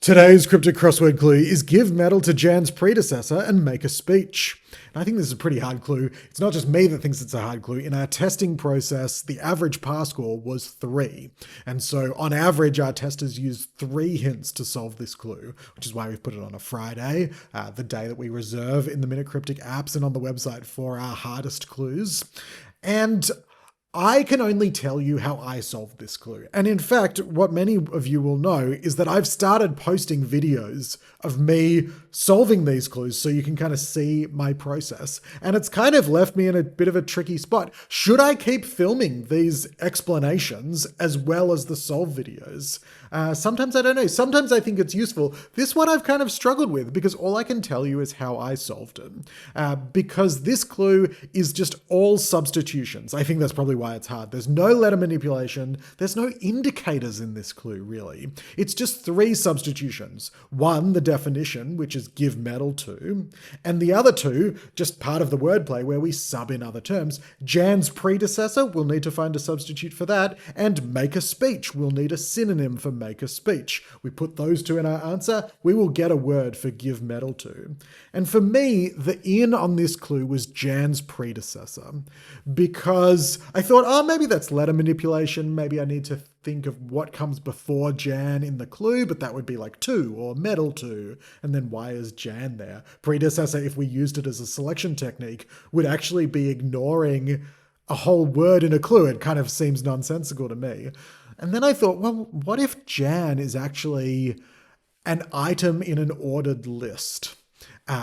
Today's cryptic crossword clue is give metal to Jan's predecessor and make a speech. And I think this is a pretty hard clue. It's not just me that thinks it's a hard clue. In our testing process, the average pass score was 3. And so on average, our testers used 3 hints to solve this clue, which is why we've put it on a Friday, the day that we reserve in the Minute Cryptic apps and on the website for our hardest clues. And I can only tell you how I solved this clue. And in fact, what many of you will know is that I've started posting videos of me solving these clues so you can kind of see my process. And it's kind of left me in a bit of a tricky spot. Should I keep filming these explanations as well as the solve videos? Sometimes I don't know. Sometimes I think it's useful. This one I've kind of struggled with because all I can tell you is how I solved it. Because this clue is just all substitutions. I think that's probably why it's hard. There's no letter manipulation. There's no indicators in this clue, really. It's just 3 substitutions. 1, the definition, which is give metal to, and the other 2, just part of the wordplay where we sub in other terms. Jan's predecessor, we'll need to find a substitute for that, and make a speech, we'll need a synonym for make a speech. We put those 2 in our answer, we will get a word for give metal to. And for me, the in on this clue was Jan's predecessor, because I thought, oh, maybe that's letter manipulation. Maybe I need to think of what comes before Jan in the clue, but that would be like to or metal to. And then why is Jan there? Predecessor, if we used it as a selection technique, would actually be ignoring a whole word in a clue. It kind of seems nonsensical to me. And then I thought, well, what if Jan is actually an item in an ordered list?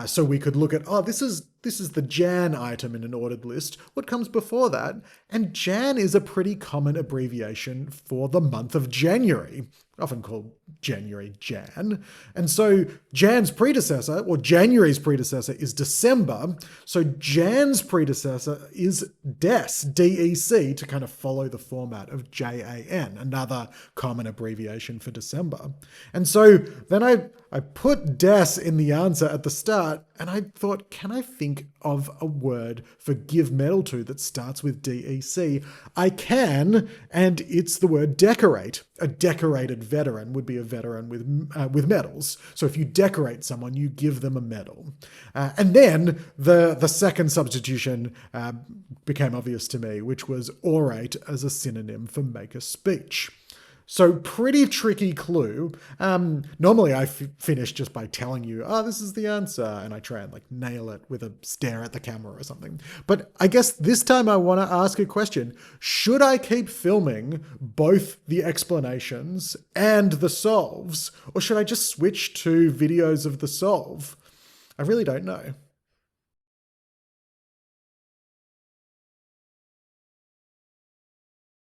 So we could look at, oh, this is the Jan item in an ordered list. What comes before that? And Jan is a pretty common abbreviation for the month of January, often called January Jan. And so Jan's predecessor, or January's predecessor, is December. So Jan's predecessor is Dec, D-E-C, to kind of follow the format of J-A-N, another common abbreviation for December. And so then I put Dec in the answer at the start, and I thought, can I think of a word for give metal to that starts with D-E-C? I can, and it's the word decorate. A decorated veteran would be a veteran with medals. So if you decorate someone, you give them a medal. And then the second substitution became obvious to me, which was orate as a synonym for make a speech. So pretty tricky clue. Normally I finish just by telling you, oh, this is the answer, and I try and like nail it with a stare at the camera or something. But I guess this time I want to ask a question. Should I keep filming both the explanations and the solves, or should I just switch to videos of the solve? I really don't know.